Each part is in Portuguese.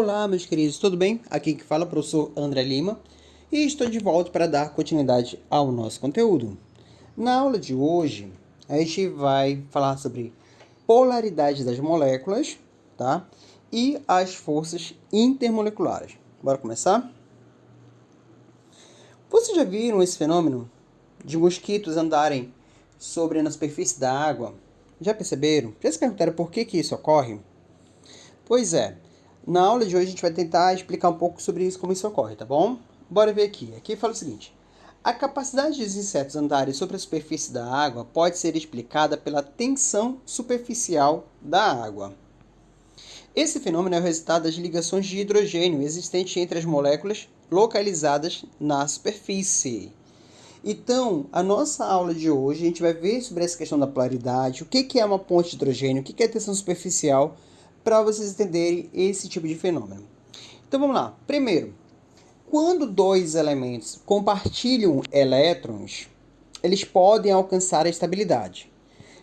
Olá, meus queridos, tudo bem? Aqui que fala é o professor André Lima e estou de volta para dar continuidade ao nosso conteúdo. Na aula de hoje, a gente vai falar sobre polaridade das moléculas, tá? E as forças intermoleculares. Bora começar? Vocês já viram esse fenômeno de mosquitos andarem na superfície da água? Já perceberam? Já se perguntaram por que isso ocorre? Pois é. Na aula de hoje a gente vai tentar explicar um pouco sobre isso, como isso ocorre, tá bom? Bora ver aqui. Aqui fala o seguinte: a capacidade dos insetos andarem sobre a superfície da água pode ser explicada pela tensão superficial da água. Esse fenômeno é o resultado das ligações de hidrogênio existentes entre as moléculas localizadas na superfície. Então, a nossa aula de hoje, a gente vai ver sobre essa questão da polaridade, o que é uma ponte de hidrogênio, o que é tensão superficial, para vocês entenderem esse tipo de fenômeno. Então vamos lá. Primeiro, quando dois elementos compartilham elétrons, eles podem alcançar a estabilidade.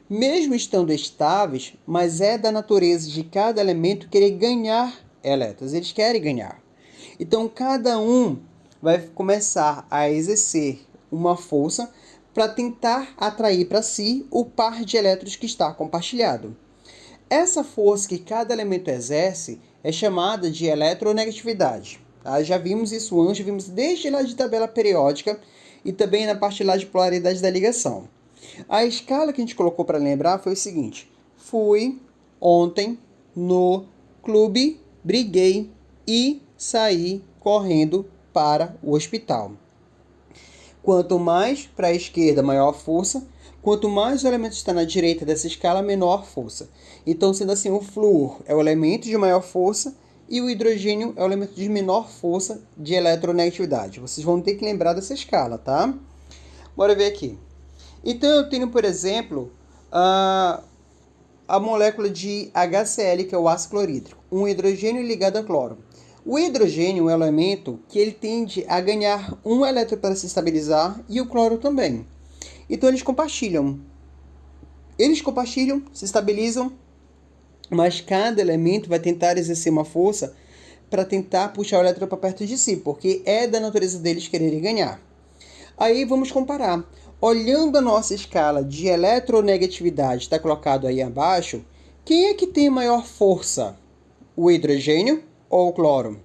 Mesmo estando estáveis, mas é da natureza de cada elemento querer ganhar elétrons. Eles querem ganhar. Então cada um vai começar a exercer uma força para tentar atrair para si o par de elétrons que está compartilhado. Essa força que cada elemento exerce é chamada de eletronegatividade. Tá? Já vimos isso antes, vimos desde lá de tabela periódica e também na parte lá de polaridade da ligação. A escala que a gente colocou para lembrar foi o seguinte: fui ontem no clube, briguei e saí correndo para o hospital. Quanto mais para a esquerda, maior a força. Quanto mais o elemento está na direita dessa escala, menor força. Então, sendo assim, o flúor é o elemento de maior força e o hidrogênio é o elemento de menor força de eletronegatividade. Vocês vão ter que lembrar dessa escala, tá? Bora ver aqui. Então, eu tenho, por exemplo, a molécula de HCl, que é o ácido clorídrico. Um hidrogênio ligado a cloro. O hidrogênio é um elemento que ele tende a ganhar um elétron para se estabilizar e o cloro também. Então eles compartilham. Se estabilizam, mas cada elemento vai tentar exercer uma força para tentar puxar o elétron para perto de si, porque é da natureza deles quererem ganhar. Aí vamos comparar. Olhando a nossa escala de eletronegatividade, está colocado aí abaixo, quem é que tem maior força? O hidrogênio ou o cloro?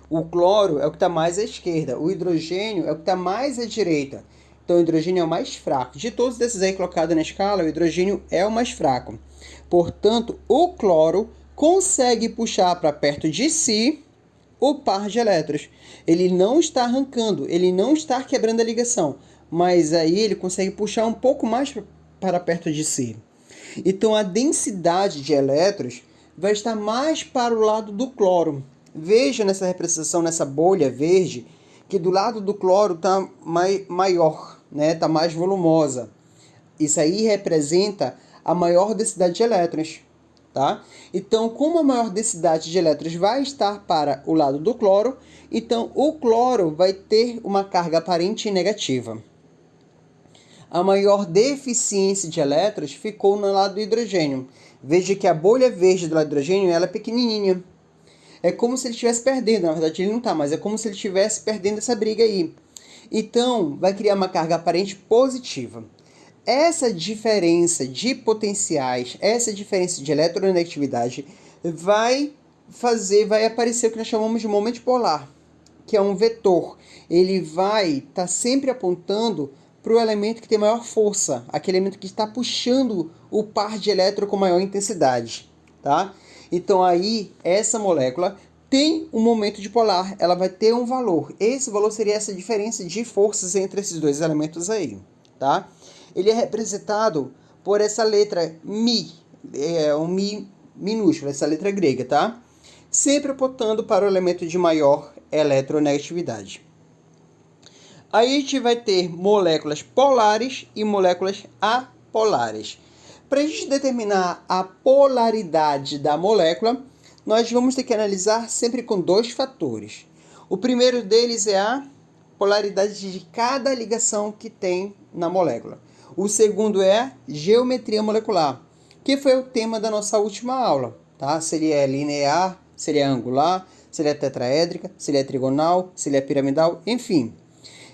O cloro é o que está mais à esquerda, o hidrogênio é o que está mais à direita. Então, o hidrogênio é o mais fraco. De todos esses aí colocados na escala, o hidrogênio é o mais fraco. Portanto, o cloro consegue puxar para perto de si o par de elétrons. Ele não está arrancando, ele não está quebrando a ligação, mas aí ele consegue puxar um pouco mais para perto de si. Então, a densidade de elétrons vai estar mais para o lado do cloro. Veja nessa representação, nessa bolha verde, que do lado do cloro está maior, né? Está mais volumosa. Isso aí representa a maior densidade de elétrons. Tá? Então, como a maior densidade de elétrons vai estar para o lado do cloro, então o cloro vai ter uma carga aparente negativa. A maior deficiência de elétrons ficou no lado do hidrogênio. Veja que a bolha verde do lado do hidrogênio ela é pequenininha. É como se ele estivesse perdendo, na verdade ele não está, mas é como se ele estivesse perdendo essa briga aí. Então, vai criar uma carga aparente positiva. Essa diferença de potenciais, essa diferença de eletronegatividade vai aparecer o que nós chamamos de momento polar, que é um vetor. Ele vai estar sempre apontando para o elemento que tem maior força, aquele elemento que está puxando o par de elétron com maior intensidade, tá? Então aí, essa molécula tem um momento de polar, ela vai ter um valor. Esse valor seria essa diferença de forças entre esses dois elementos aí, tá? Ele é representado por essa letra Mi, um Mi minúsculo, essa letra grega, tá? Sempre apontando para o elemento de maior eletronegatividade. Aí a gente vai ter moléculas polares e moléculas apolares. Para a gente determinar a polaridade da molécula, nós vamos ter que analisar sempre com dois fatores. O primeiro deles é a polaridade de cada ligação que tem na molécula. O segundo é a geometria molecular, que foi o tema da nossa última aula, tá? Se ele é linear, se ele é angular, se ele é tetraédrica, se ele é trigonal, se ele é piramidal, enfim.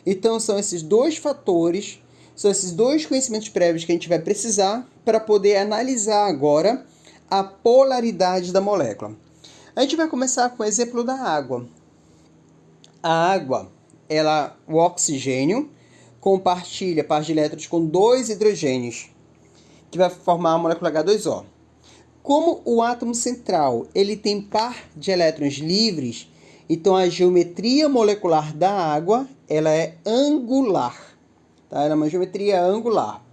Então, são esses dois fatores, são esses dois conhecimentos prévios que a gente vai precisar para poder analisar agora a polaridade da molécula. A gente vai começar com o exemplo da água. A água, o oxigênio, compartilha par de elétrons com 2 hidrogênios, que vai formar a molécula H2O. Como o átomo central ele tem par de elétrons livres, então a geometria molecular da água ela é angular. Tá? Ela é uma geometria angular.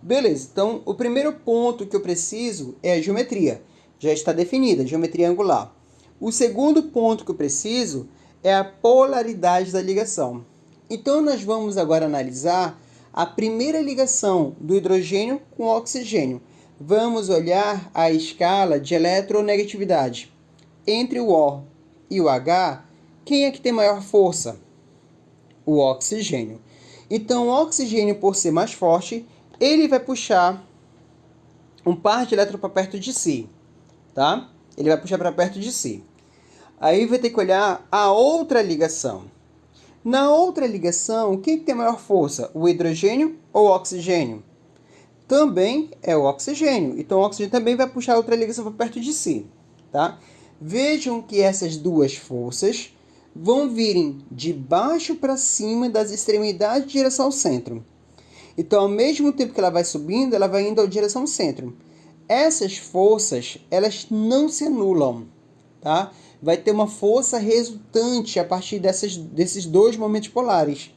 Beleza, então o primeiro ponto que eu preciso é a geometria. Já está definida, geometria angular. O segundo ponto que eu preciso é a polaridade da ligação. Então nós vamos agora analisar a primeira ligação do hidrogênio com o oxigênio. Vamos olhar a escala de eletronegatividade. Entre o O e o H, quem é que tem maior força? O oxigênio. Então, o oxigênio, por ser mais forte, ele vai puxar um par de elétrons para perto de si. Tá? Ele vai puxar para perto de si. Aí vai ter que olhar a outra ligação. Na outra ligação, quem tem maior força? O hidrogênio ou o oxigênio? Também é o oxigênio. Então, o oxigênio também vai puxar outra ligação para perto de si. Tá? Vejam que essas duas forças vão virem de baixo para cima das extremidades de direção ao centro. Então, ao mesmo tempo que ela vai subindo, ela vai indo em direção ao centro. Essas forças, elas não se anulam. Tá? Vai ter uma força resultante a partir desses dois momentos polares.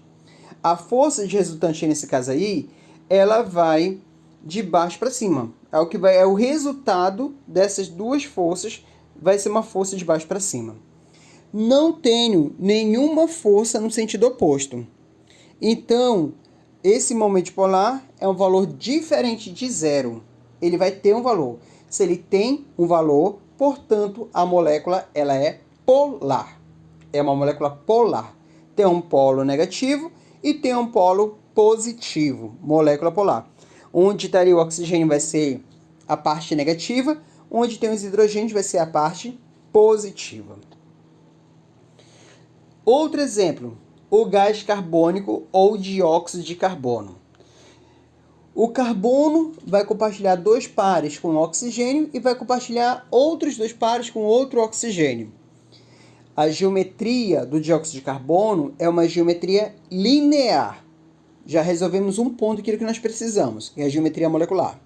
A força de resultante, nesse caso aí, ela vai de baixo para cima. É o resultado dessas duas forças, vai ser uma força de baixo para cima. Não tenho nenhuma força no sentido oposto. Então, esse momento polar é um valor diferente de zero. Ele vai ter um valor. Se ele tem um valor, portanto, a molécula ela é polar. É uma molécula polar. Tem um polo negativo e tem um polo positivo. Molécula polar. Onde estaria o oxigênio vai ser a parte negativa, onde tem os hidrogênios vai ser a parte positiva. Outro exemplo, o gás carbônico ou dióxido de carbono. O carbono vai compartilhar 2 pares com o oxigênio e vai compartilhar outros 2 pares com outro oxigênio. A geometria do dióxido de carbono é uma geometria linear. Já resolvemos um ponto aqui que nós precisamos, que é a geometria molecular.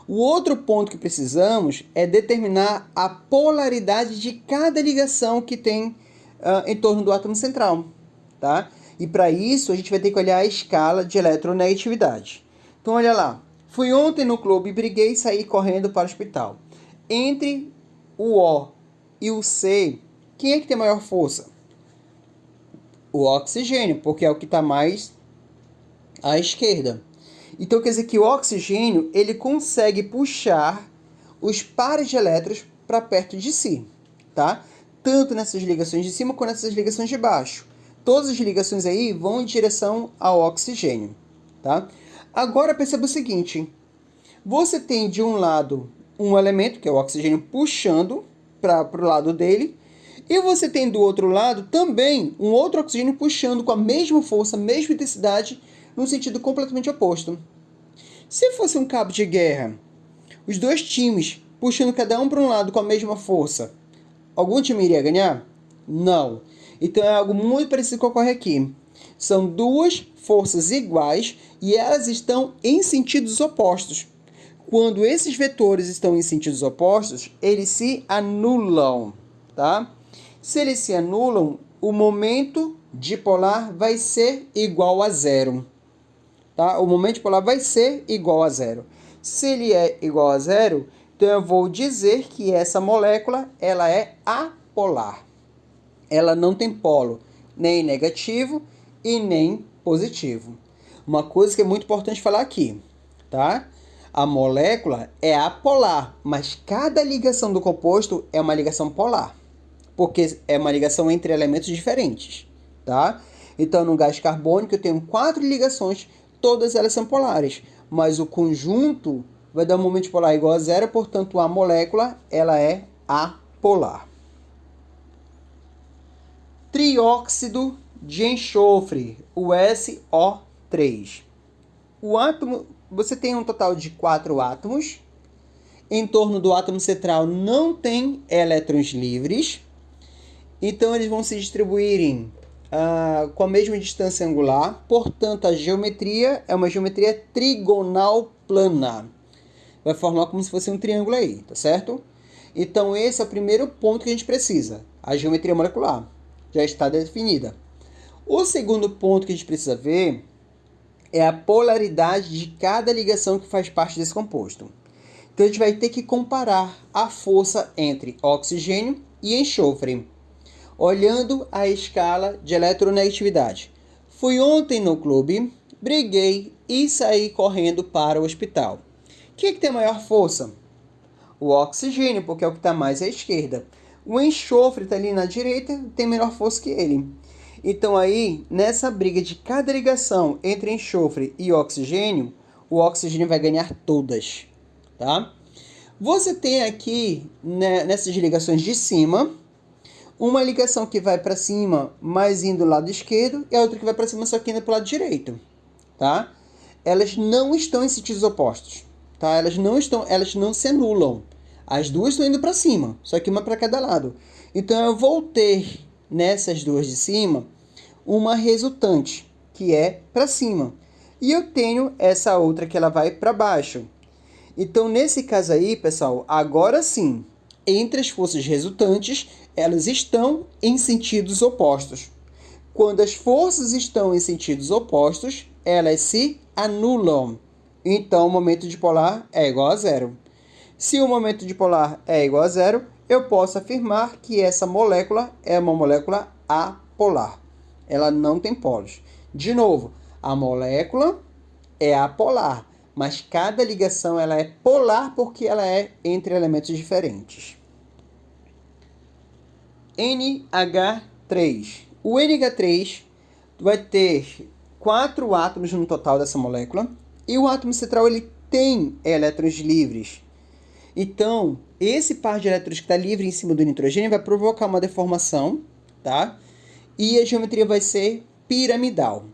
O outro ponto que precisamos é determinar a polaridade de cada ligação que tem em torno do átomo central. Tá? E para isso a gente vai ter que olhar a escala de eletronegatividade. Então olha lá, fui ontem no clube e briguei e saí correndo para o hospital. Entre o O e o C, quem é que tem maior força? O oxigênio, porque é o que está mais à esquerda. Então quer dizer que o oxigênio ele consegue puxar os pares de elétrons para perto de si, tá? Tanto nessas ligações de cima quanto nessas ligações de baixo. Todas as ligações aí vão em direção ao oxigênio, tá? Agora perceba o seguinte, você tem de um lado um elemento, que é o oxigênio, puxando para o lado dele, e você tem do outro lado também um outro oxigênio puxando com a mesma força, a mesma intensidade, num sentido completamente oposto. Se fosse um cabo de guerra, os dois times puxando cada um para um lado com a mesma força, algum time iria ganhar? Não. Então é algo muito parecido com o que ocorre aqui. São duas forças iguais e elas estão em sentidos opostos. Quando esses vetores estão em sentidos opostos, eles se anulam, tá? Se eles se anulam, o momento dipolar vai ser igual a zero. Tá? O momento dipolar vai ser igual a zero. Se ele é igual a zero, então eu vou dizer que essa molécula ela é apolar. Ela não tem polo nem negativo e nem positivo. Uma coisa que é muito importante falar aqui, tá? A molécula é apolar, mas cada ligação do composto é uma ligação polar, porque é uma ligação entre elementos diferentes, tá? Então, no gás carbônico eu tenho 4 ligações, todas elas são polares, mas o conjunto vai dar um momento polar igual a zero, portanto a molécula ela é apolar. trióxido de enxofre, o SO3. O átomo, você tem um total de 4 átomos. Em torno do átomo central não tem elétrons livres. Então, eles vão se distribuírem com a mesma distância angular. Portanto, a geometria é uma geometria trigonal plana. Vai formar como se fosse um triângulo aí, tá certo? Então, esse é o primeiro ponto que a gente precisa. A geometria molecular já está definida. O segundo ponto que a gente precisa ver é a polaridade de cada ligação que faz parte desse composto. Então, a gente vai ter que comparar a força entre oxigênio e enxofre, olhando a escala de eletronegatividade. Fui ontem no clube, briguei e saí correndo para o hospital. Quem é que tem maior força? O oxigênio, porque é o que está mais à esquerda. O enxofre está ali na direita, tem menor força que ele. Então aí, nessa briga de cada ligação entre enxofre e oxigênio, o oxigênio vai ganhar todas, tá? Você tem aqui, né, nessas ligações de cima, uma ligação que vai para cima, mas indo do lado esquerdo, e a outra que vai para cima, só que indo para o lado direito, tá? Elas não estão em sentidos opostos, tá? Elas não se anulam. As duas estão indo para cima, só que uma para cada lado. Então, eu vou ter nessas duas de cima uma resultante, que é para cima. E eu tenho essa outra que ela vai para baixo. Então, nesse caso aí, pessoal, agora sim, entre as forças resultantes, elas estão em sentidos opostos. Quando as forças estão em sentidos opostos, elas se anulam. Então, o momento dipolar é igual a zero. Se o momento dipolar é igual a zero, eu posso afirmar que essa molécula é uma molécula apolar. Ela não tem polos. De novo, a molécula é apolar, mas cada ligação ela é polar porque ela é entre elementos diferentes. NH3. O NH3 vai ter 4 átomos no total dessa molécula e o átomo central ele tem elétrons livres. Então, esse par de elétrons que está livre em cima do nitrogênio vai provocar uma deformação, tá? E a geometria vai ser piramidal.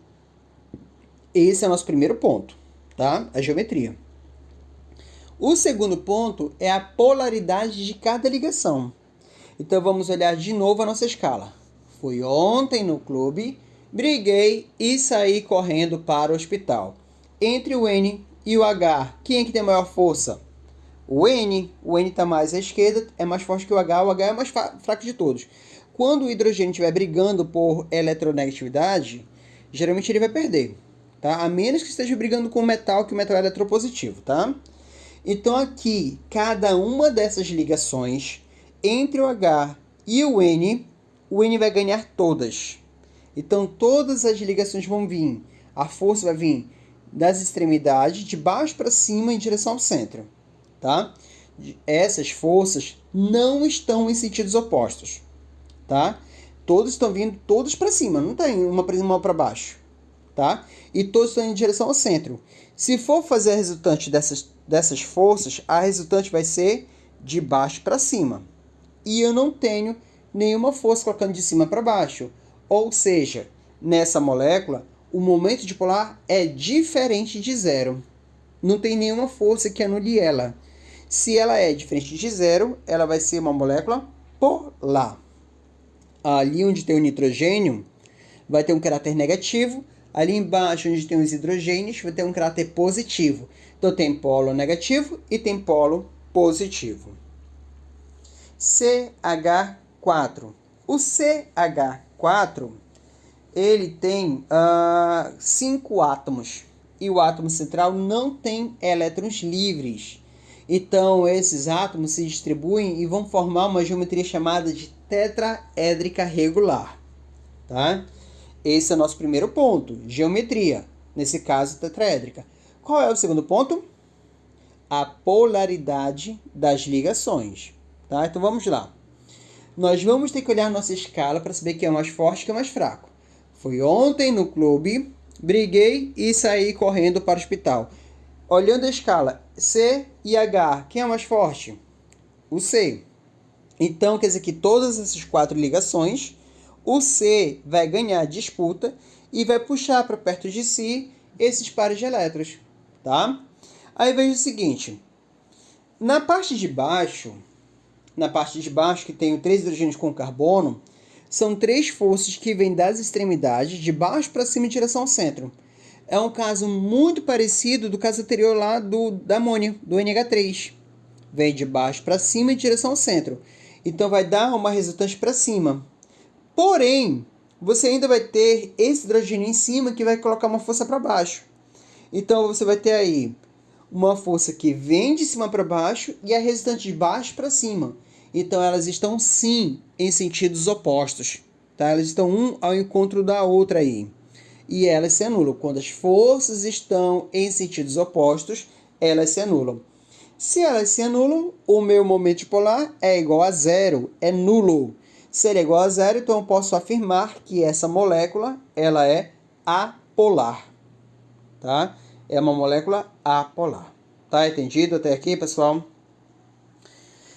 Esse é o nosso primeiro ponto, tá? A geometria. O segundo ponto é a polaridade de cada ligação. Então, vamos olhar de novo a nossa escala. Fui ontem no clube, briguei e saí correndo para o hospital. Entre o N e o H, quem é que tem maior força? O N está mais à esquerda, é mais forte que o H é o mais fraco de todos. Quando o hidrogênio estiver brigando por eletronegatividade, geralmente ele vai perder, tá? A menos que esteja brigando com o metal, que o metal é eletropositivo, tá? Então aqui, cada uma dessas ligações entre o H e o N vai ganhar todas. Então todas as ligações vão vir, a força vai vir das extremidades, de baixo para cima, em direção ao centro. Tá? Essas forças não estão em sentidos opostos, tá? Todos estão vindo todos para cima, não tem uma para cima ou para baixo, tá? E todos estão em direção ao centro. Se for fazer a resultante dessas forças, a resultante vai ser de baixo para cima. E eu não tenho nenhuma força colocando de cima para baixo. Ou seja, nessa molécula, o momento dipolar é diferente de zero. Não tem nenhuma força que anule ela. Se ela é diferente de zero, ela vai ser uma molécula polar. Ali onde tem o nitrogênio, vai ter um caráter negativo. Ali embaixo, onde tem os hidrogênios, vai ter um caráter positivo. Então, tem polo negativo e tem polo positivo. CH4. O CH4, ele tem 5 átomos. E o átomo central não tem elétrons livres. Então, esses átomos se distribuem e vão formar uma geometria chamada de tetraédrica regular. Tá? Esse é o nosso primeiro ponto, geometria. Nesse caso, tetraédrica. Qual é o segundo ponto? A polaridade das ligações. Tá? Então, vamos lá. Nós vamos ter que olhar nossa escala para saber quem é mais forte e quem é mais fraco. Fui ontem no clube, briguei e saí correndo para o hospital. Olhando a escala C e H, quem é mais forte? O C. Então, quer dizer que todas essas 4 ligações, o C vai ganhar a disputa e vai puxar para perto de si esses pares de elétrons, tá? Aí veja o seguinte, na parte de baixo que tem 3 hidrogênios com carbono, são 3 forças que vêm das extremidades, de baixo para cima em direção ao centro. É um caso muito parecido do caso anterior lá da amônia, do NH3. Vem de baixo para cima em direção ao centro. Então vai dar uma resultante para cima. Porém, você ainda vai ter esse hidrogênio em cima que vai colocar uma força para baixo. Então você vai ter aí uma força que vem de cima para baixo e a resultante de baixo para cima. Então elas estão sim em sentidos opostos, tá? Elas estão um ao encontro da outra aí. E elas se anulam. Quando as forças estão em sentidos opostos, elas se anulam. Se elas se anulam, o meu momento dipolar é igual a zero, é nulo. Se ele é igual a zero, então eu posso afirmar que essa molécula ela é apolar, tá? É uma molécula apolar. Tá entendido até aqui, pessoal?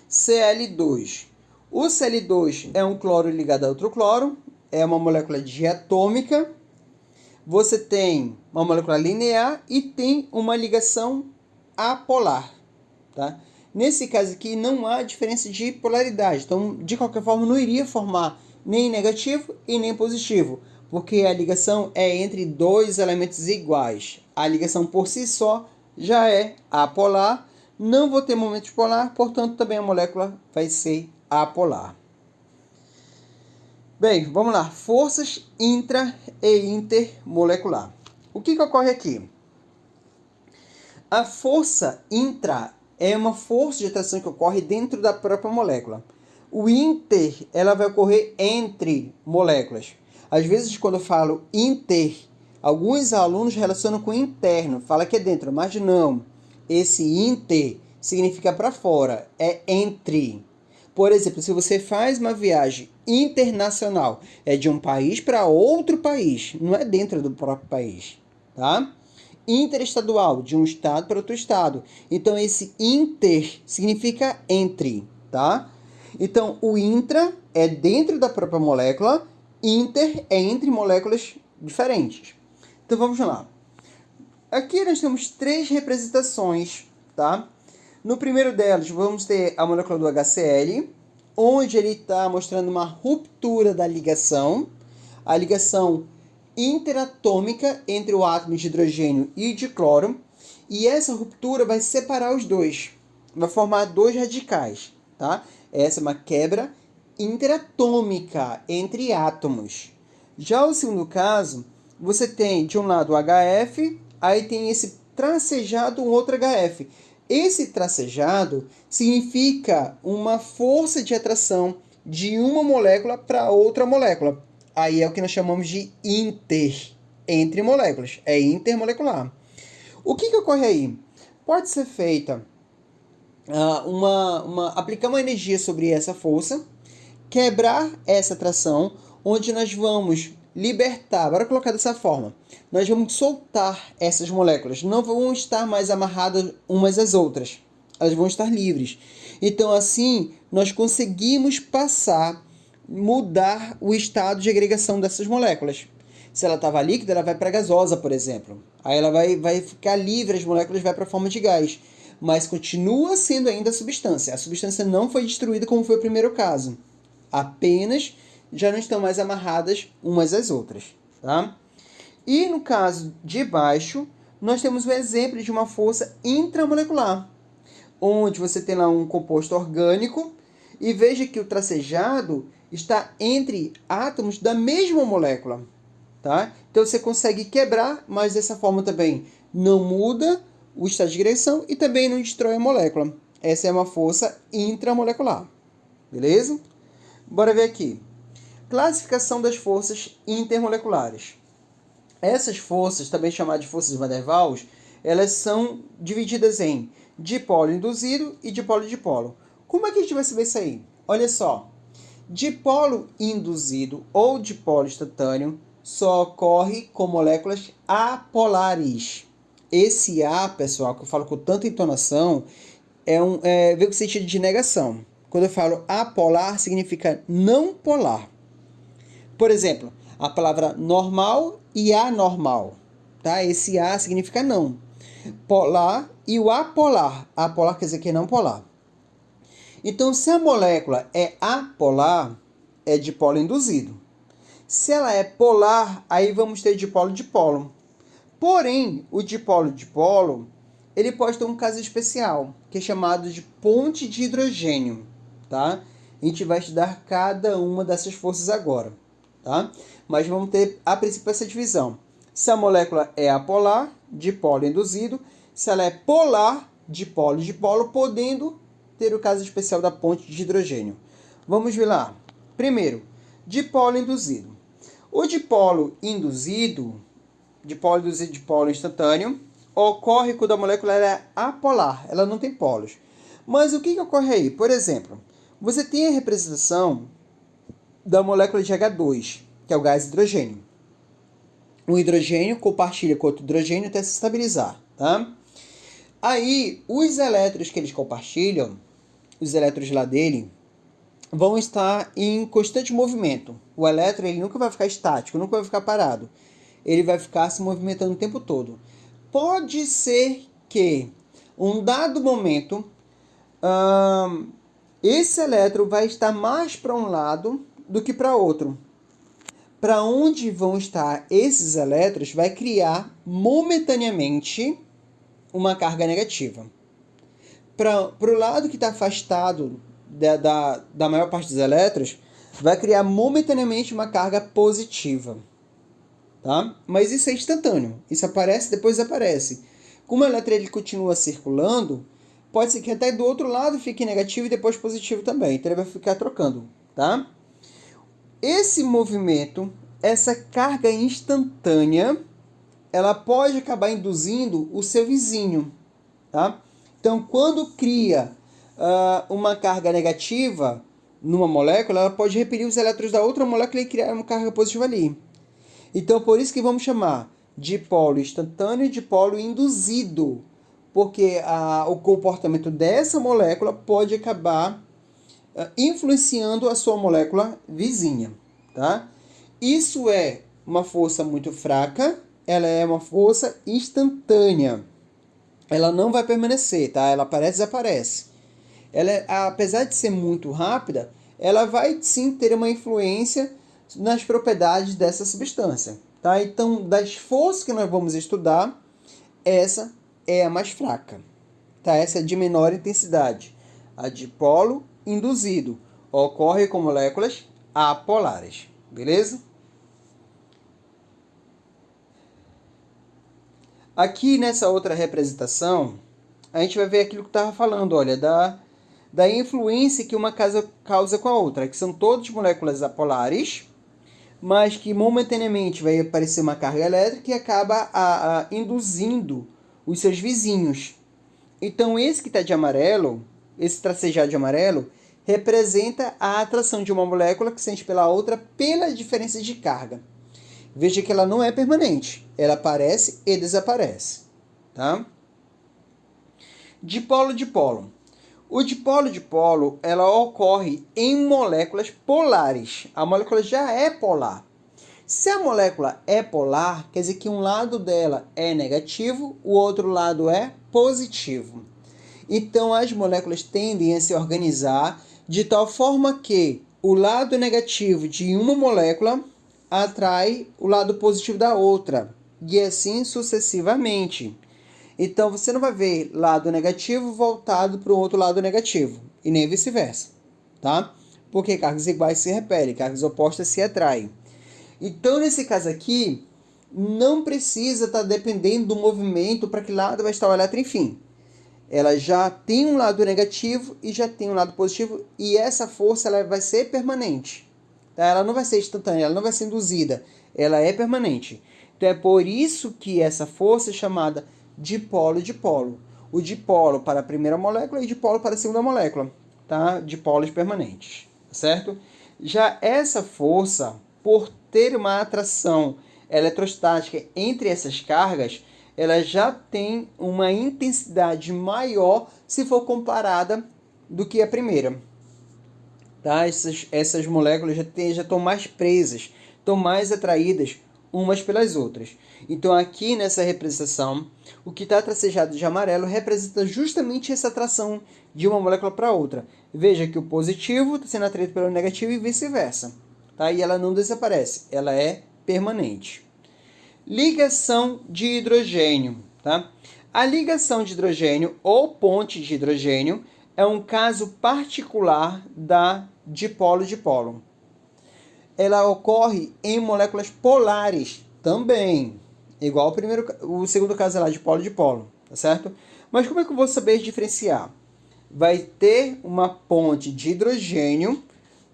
Cl2. O Cl2 é um cloro ligado a outro cloro, é uma molécula diatômica. Você tem uma molécula linear e tem uma ligação apolar, tá? Nesse caso aqui não há diferença de polaridade, então de qualquer forma não iria formar nem negativo e nem positivo, porque a ligação é entre dois elementos iguais. A ligação por si só já é apolar, não vou ter momento dipolar, portanto também a molécula vai ser apolar. Bem, vamos lá. Forças intra e intermolecular. O que ocorre aqui? A força intra é uma força de atração que ocorre dentro da própria molécula. O inter, ela vai ocorrer entre moléculas. Às vezes, quando eu falo inter, alguns alunos relacionam com interno, fala que é dentro, mas não. Esse inter significa para fora, é entre. Por exemplo, se você faz uma viagem internacional, é de um país para outro país, não é dentro do próprio país, tá? Interestadual, de um estado para outro estado. Então, esse inter significa entre, tá? Então, o intra é dentro da própria molécula, inter é entre moléculas diferentes. Então, vamos lá. Aqui nós temos 3 representações, tá? No primeiro delas, vamos ter a molécula do HCl, onde ele está mostrando uma ruptura da ligação, a ligação interatômica entre o átomo de hidrogênio e de cloro, e essa ruptura vai separar os dois, vai formar 2 radicais, tá? Essa é uma quebra interatômica entre átomos. Já o segundo caso, você tem de um lado o HF, aí tem esse tracejado, um outro HF. Esse tracejado significa uma força de atração de uma molécula para outra molécula. Aí é o que nós chamamos de inter, entre moléculas, é intermolecular. O que ocorre aí? Pode ser feita aplicar uma energia sobre essa força, quebrar essa atração, onde nós vamos libertar, bora colocar dessa forma, nós vamos soltar essas moléculas, não vão estar mais amarradas umas às outras, elas vão estar livres. Então assim, nós conseguimos mudar o estado de agregação dessas moléculas. Se ela estava líquida, ela vai para gasosa, por exemplo. Aí ela vai ficar livre, as moléculas vão para a forma de gás. Mas continua sendo ainda a substância. A substância não foi destruída como foi o primeiro caso. Apenas já não estão mais amarradas umas às outras, tá? E no caso de baixo, nós temos um exemplo de uma força intramolecular, onde você tem lá um composto orgânico e veja que o tracejado está entre átomos da mesma molécula, tá? Então você consegue quebrar, mas dessa forma também não muda o estado de direção e também não destrói a molécula. Essa é uma força intramolecular, beleza? Bora ver aqui. Classificação das forças intermoleculares. Essas forças, também chamadas de forças van der Waals, elas são divididas em dipolo induzido e dipolo-dipolo. Como é que a gente vai saber isso aí? Olha só, dipolo induzido ou dipolo instantâneo só ocorre com moléculas apolares. Esse A, pessoal, que eu falo com tanta entonação, veio com sentido de negação. Quando eu falo apolar, significa não polar. Por exemplo, a palavra normal e anormal. Tá? Esse A significa não. Polar e o apolar. Apolar quer dizer que é não polar. Então, se a molécula é apolar, é dipolo induzido. Se ela é polar, aí vamos ter dipolo-dipolo. Porém, o dipolo-dipolo, ele pode ter um caso especial, que é chamado de ponte de hidrogênio, tá? A gente vai estudar cada uma dessas forças agora, tá? Mas vamos ter, a princípio, essa divisão. Se a molécula é apolar, dipolo induzido. Se ela é polar, dipolo-dipolo, podendo ter o caso especial da ponte de hidrogênio. Vamos ver lá. Primeiro, dipolo induzido. O dipolo induzido, dipolo instantâneo, ocorre quando a molécula é apolar, ela não tem polos. Mas o que ocorre aí? Por exemplo, você tem a representação da molécula de H2, que é o gás hidrogênio. Um hidrogênio compartilha com outro hidrogênio até se estabilizar, tá? Aí, os elétrons que eles compartilham, os elétrons lá dele, vão estar em constante movimento. O elétron ele nunca vai ficar estático, nunca vai ficar parado. Ele vai ficar se movimentando o tempo todo. Pode ser que, um dado momento, esse elétron vai estar mais para um lado do que para outro. Para onde vão estar esses elétrons vai criar momentaneamente uma carga negativa. Para o lado que está afastado da maior parte dos elétrons, vai criar momentaneamente uma carga positiva. Tá? Mas isso é instantâneo. Isso aparece, depois desaparece. Como o elétron ele continua circulando, pode ser que até do outro lado fique negativo e depois positivo também. Então ele vai ficar trocando. Tá? Esse movimento, essa carga instantânea, ela pode acabar induzindo o seu vizinho. Tá? Então, quando cria uma carga negativa numa molécula, ela pode repelir os elétrons da outra molécula e criar uma carga positiva ali. Então, por isso que vamos chamar dipolo instantâneo e dipolo induzido, porque o comportamento dessa molécula pode acabar influenciando a sua molécula vizinha. Tá? Isso é uma força muito fraca, ela é uma força instantânea. Ela não vai permanecer, tá? Ela aparece e desaparece. Ela, apesar de ser muito rápida, ela vai sim ter uma influência nas propriedades dessa substância, tá? Então, das forças que nós vamos estudar, essa é a mais fraca, tá? Essa é de menor intensidade. A dipolo induzido ocorre com moléculas apolares, beleza? Aqui nessa outra representação, a gente vai ver aquilo que eu estava falando, olha, da influência que uma causa com a outra, que são todas moléculas apolares, mas que momentaneamente vai aparecer uma carga elétrica e acaba induzindo os seus vizinhos. Então esse que está de amarelo, esse tracejado de amarelo, representa a atração de uma molécula que sente pela outra pela diferença de carga. Veja que ela não é permanente, ela aparece e desaparece. Tá? Dipolo-dipolo. O dipolo-dipolo ela ocorre em moléculas polares. A molécula já é polar. Se a molécula é polar, quer dizer que um lado dela é negativo, o outro lado é positivo. Então, as moléculas tendem a se organizar de tal forma que o lado negativo de uma molécula atrai o lado positivo da outra, e assim sucessivamente. Então, você não vai ver lado negativo voltado para o outro lado negativo, e nem vice-versa, tá? Porque cargas iguais se repelem, cargas opostas se atraem. Então, nesse caso aqui, não precisa estar dependendo do movimento para que lado vai estar o elétron, enfim. Ela já tem um lado negativo e já tem um lado positivo, e essa força ela vai ser permanente. Tá? Ela não vai ser instantânea, ela não vai ser induzida, ela é permanente. Então é por isso que essa força é chamada dipolo-dipolo. O dipolo para a primeira molécula e dipolo para a segunda molécula, tá? Dipolos permanentes, certo? Já essa força, por ter uma atração eletrostática entre essas cargas, ela já tem uma intensidade maior se for comparada do que a primeira. tá? Essas moléculas já estão mais presas, estão mais atraídas umas pelas outras. Então aqui nessa representação, o que está tracejado de amarelo representa justamente essa atração de uma molécula para outra. Veja que o positivo está sendo atraído pelo negativo e vice-versa. Tá? E ela não desaparece, ela é permanente. Ligação de hidrogênio. Tá? A ligação de hidrogênio ou ponte de hidrogênio é um caso particular da dipolo-dipolo. Ela ocorre em moléculas polares também, igual o segundo caso lá de polo-dipolo, tá certo? Mas como é que eu vou saber diferenciar? Vai ter uma ponte de hidrogênio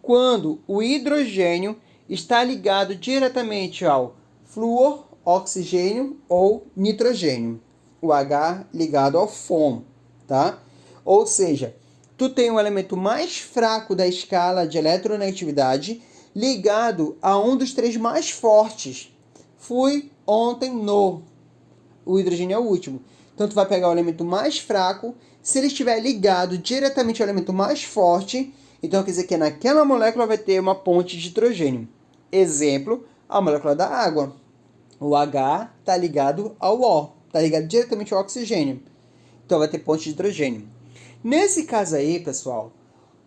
quando o hidrogênio está ligado diretamente ao flúor, oxigênio ou nitrogênio. O H ligado ao FON, tá? Ou seja, tu tem um elemento mais fraco da escala de eletronegatividade ligado a um dos três mais fortes. Fui ontem no. O hidrogênio é o último. Então, tu vai pegar o elemento mais fraco. Se ele estiver ligado diretamente ao elemento mais forte, então quer dizer que naquela molécula vai ter uma ponte de hidrogênio. Exemplo, a molécula da água. O H está ligado ao O. Está ligado diretamente ao oxigênio. Então, vai ter ponte de hidrogênio. Nesse caso aí, pessoal,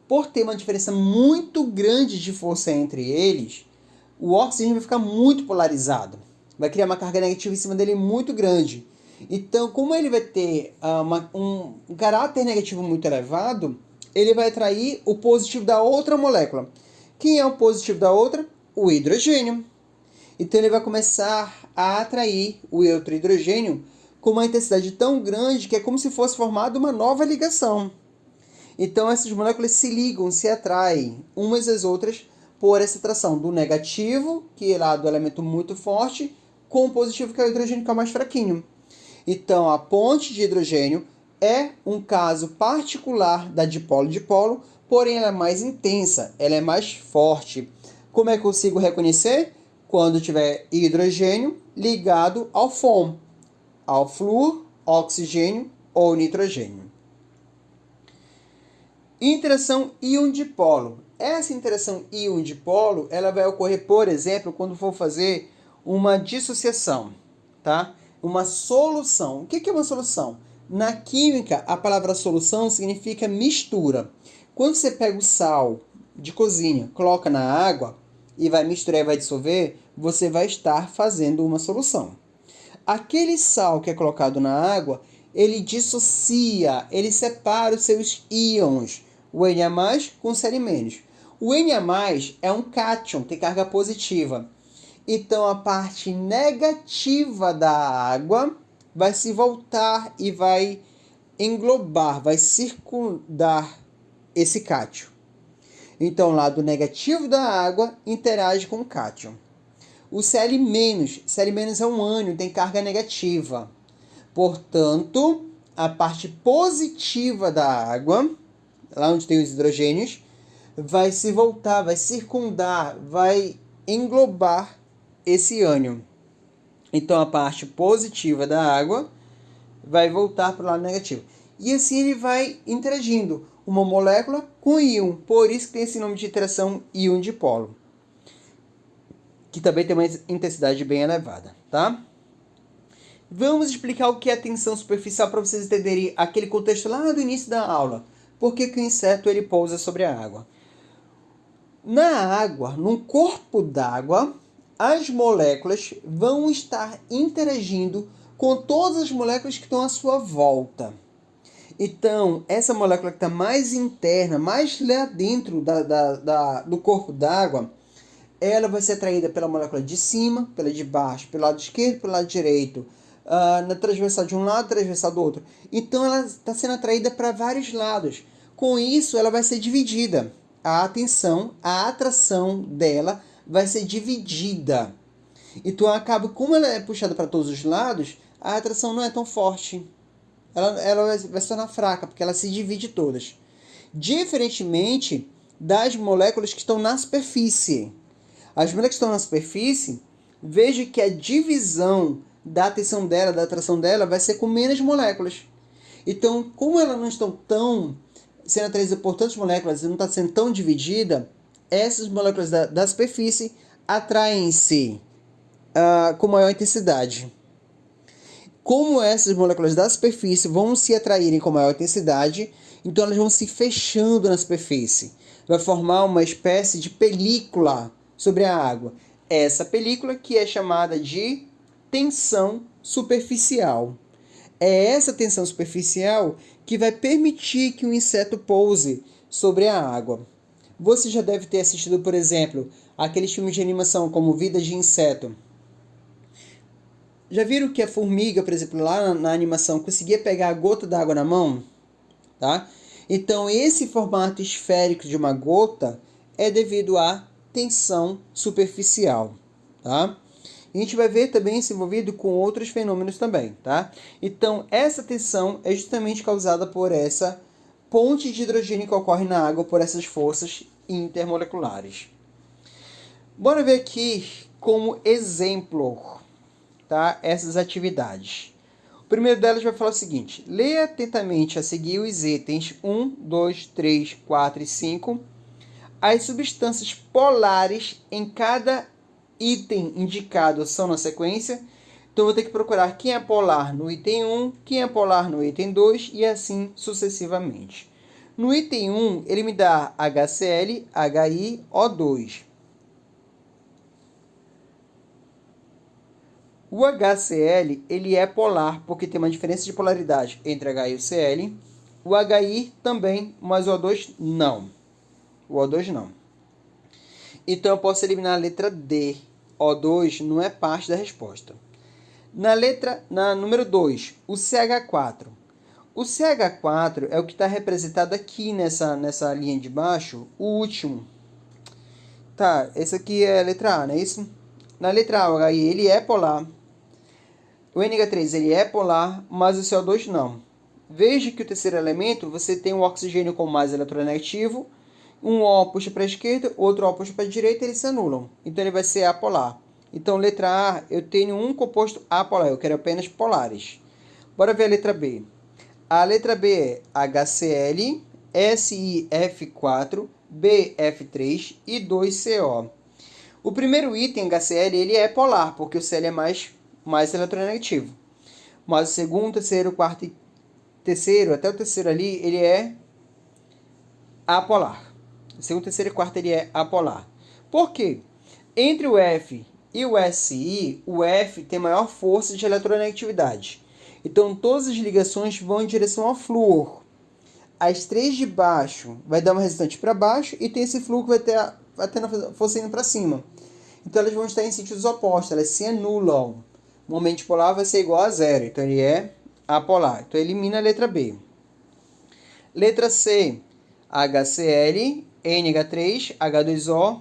por ter uma diferença muito grande de força entre eles, o oxigênio vai ficar muito polarizado. Vai criar uma carga negativa em cima dele muito grande. Então, como ele vai ter um caráter negativo muito elevado, ele vai atrair o positivo da outra molécula. Quem é o positivo da outra? O hidrogênio. Então, ele vai começar a atrair o outro hidrogênio com uma intensidade tão grande que é como se fosse formada uma nova ligação. Então, essas moléculas se ligam, se atraem umas às outras por essa atração do negativo, que é lá do elemento muito forte, com o positivo, que é o hidrogênio, que é o mais fraquinho. Então, a ponte de hidrogênio é um caso particular da dipolo-dipolo, porém ela é mais intensa, ela é mais forte. Como é que eu consigo reconhecer? Quando tiver hidrogênio ligado ao FON, ao flúor, oxigênio ou nitrogênio. Interação íon-dipolo. Essa interação íon-dipolo, ela vai ocorrer, por exemplo, quando for fazer uma dissociação, tá? Uma solução. O que é uma solução? Na química, a palavra solução significa mistura. Quando você pega o sal de cozinha, coloca na água e vai misturar e vai dissolver, você vai estar fazendo uma solução. Aquele sal que é colocado na água, ele dissocia, ele separa os seus íons, o Na+, com o Cl-. O Na+ é um cátion, tem carga positiva. Então, a parte negativa da água vai se voltar e vai englobar, vai circundar esse cátion. Então, o lado negativo da água interage com o cátion. O Cl-, Cl- é um ânion, tem carga negativa. Portanto, a parte positiva da água, lá onde tem os hidrogênios, vai se voltar, vai circundar, vai englobar esse ânion. Então, a parte positiva da água vai voltar para o lado negativo. E assim ele vai interagindo uma molécula com íon. Por isso que tem esse nome de interação íon-dipolo, que também tem uma intensidade bem elevada, tá? Vamos explicar o que é tensão superficial para vocês entenderem aquele contexto lá do início da aula. Por que o inseto ele pousa sobre a água? Na água, num corpo d'água, as moléculas vão estar interagindo com todas as moléculas que estão à sua volta. Então, essa molécula que está mais interna, mais lá dentro do corpo d'água, ela vai ser atraída pela molécula de cima, pela de baixo, pelo lado esquerdo, pelo lado direito, na transversal de um lado, transversal do outro. Então, ela está sendo atraída para vários lados. Com isso, ela vai ser dividida. A atenção, a atração dela vai ser dividida. Então, acaba, como ela é puxada para todos os lados, a atração não é tão forte. Ela vai se tornar fraca, porque ela se divide todas. Diferentemente das moléculas que estão na superfície. As moléculas que estão na superfície, veja que a divisão da atenção dela, da atração dela, vai ser com menos moléculas. Então, como elas não estão tão sendo atraída por tantas moléculas e não está sendo tão dividida, essas moléculas da superfície atraem-se com maior intensidade. Como essas moléculas da superfície vão se atraírem com maior intensidade, então elas vão se fechando na superfície. Vai formar uma espécie de película sobre a água. Essa película que é chamada de tensão superficial. É essa tensão superficial que vai permitir que o inseto pouse sobre a água. Você já deve ter assistido, por exemplo, aqueles filmes de animação como Vida de Inseto. Já viram que a formiga, por exemplo, lá na animação, conseguia pegar a gota d'água na mão? Tá? Então, esse formato esférico de uma gota é devido à tensão superficial. Tá? E a gente vai ver também se envolvido com outros fenômenos também. Tá? Então, essa tensão é justamente causada por essa ponte de hidrogênio que ocorre na água por essas forças intermoleculares. Bora ver aqui como exemplo, tá, essas atividades. O primeiro delas vai falar o seguinte: leia atentamente a seguir os itens 1, 2, 3, 4 e 5. As substâncias polares em cada item indicado são na sequência. Então, eu vou ter que procurar quem é polar no item 1, quem é polar no item 2 e assim sucessivamente. No item 1, ele me dá HCl, HI, O2. O HCl ele é polar porque tem uma diferença de polaridade entre H e o Cl. O HI também, mas o O2 não. O O2 não. Então eu posso eliminar a letra D. O2 não é parte da resposta. Na número 2, o CH4. O CH4 é o que está representado aqui nessa linha de baixo, o último. Tá, esse aqui é a letra A, não é isso? Na letra A, o HI ele é polar. O NH3 ele é polar, mas o CO2 não. Veja que o terceiro elemento, você tem um oxigênio com mais eletronegativo, um O puxa para a esquerda, outro O puxa para a direita, eles se anulam. Então ele vai ser apolar. Então, letra A, eu tenho um composto apolar, eu quero apenas polares. Bora ver a letra B. A letra B é HCl, SiF4, BF3 e 2CO. O primeiro item, HCl, ele é polar, porque o Cl é mais eletronegativo. Mas o segundo, terceiro, quarto e terceiro, até o terceiro ali, ele é apolar. O segundo, terceiro e quarto, ele é apolar. Por quê? Entre o F e o Si, o F tem maior força de eletronegatividade. Então, todas as ligações vão em direção ao flúor. As três de baixo vai dar uma resultante para baixo e tem esse flúor que vai ter a força indo para cima. Então, elas vão estar em sentidos opostos, elas se anulam. O momento polar vai ser igual a zero, então ele é apolar. Então, elimina a letra B. Letra C, HCl, NH3, H2O,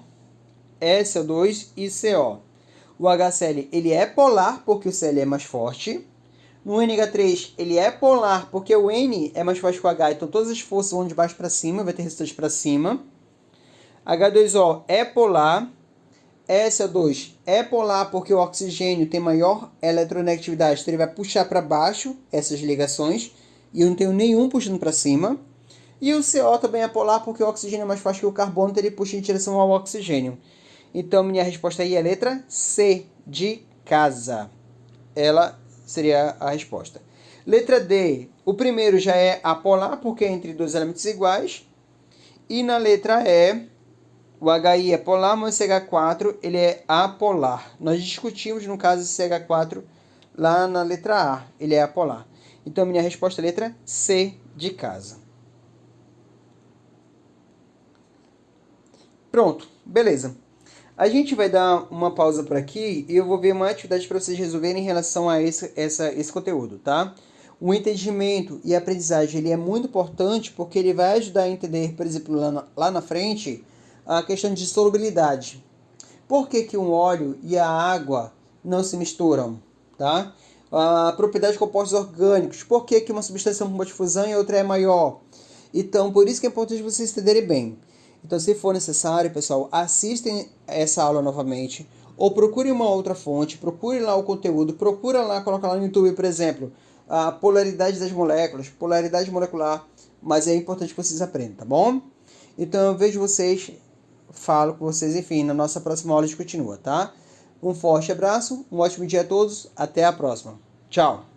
SO2 e CO. O HCl ele é polar porque o Cl é mais forte. No NH3 ele é polar porque o N é mais forte que o H, então todas as forças vão de baixo para cima, vai ter resultante para cima. H2O é polar. SO2 é polar porque o oxigênio tem maior eletronegatividade, então ele vai puxar para baixo essas ligações e eu não tenho nenhum puxando para cima. E o CO também é polar porque o oxigênio é mais forte que o carbono, então ele puxa em direção ao oxigênio. Então, minha resposta aí é a letra C, de casa. Ela seria a resposta. Letra D, o primeiro já é apolar, porque é entre dois elementos iguais. E na letra E, o HI é polar, mas o CH4 ele é apolar. Nós discutimos, no caso, esse CH4 lá na letra A, ele é apolar. Então, minha resposta é a letra C, de casa. Pronto, beleza. A gente vai dar uma pausa por aqui e eu vou ver uma atividade para vocês resolverem em relação a esse conteúdo, tá? O entendimento e a aprendizagem ele é muito importante porque ele vai ajudar a entender, por exemplo, lá na frente, a questão de solubilidade. Por que que um óleo e a água não se misturam, tá? A propriedade de compostos orgânicos. Por que que uma substância é uma difusão e a outra é maior? Então, por isso que é importante vocês entenderem bem. Então, se for necessário, pessoal, assistem essa aula novamente, ou procure uma outra fonte, procure lá o conteúdo, procura lá, coloca lá no YouTube, por exemplo, a polaridade das moléculas, polaridade molecular, mas é importante que vocês aprendam, tá bom? Então eu vejo vocês, falo com vocês, enfim, na nossa próxima aula a gente continua, tá? Um forte abraço, um ótimo dia a todos, até a próxima. Tchau!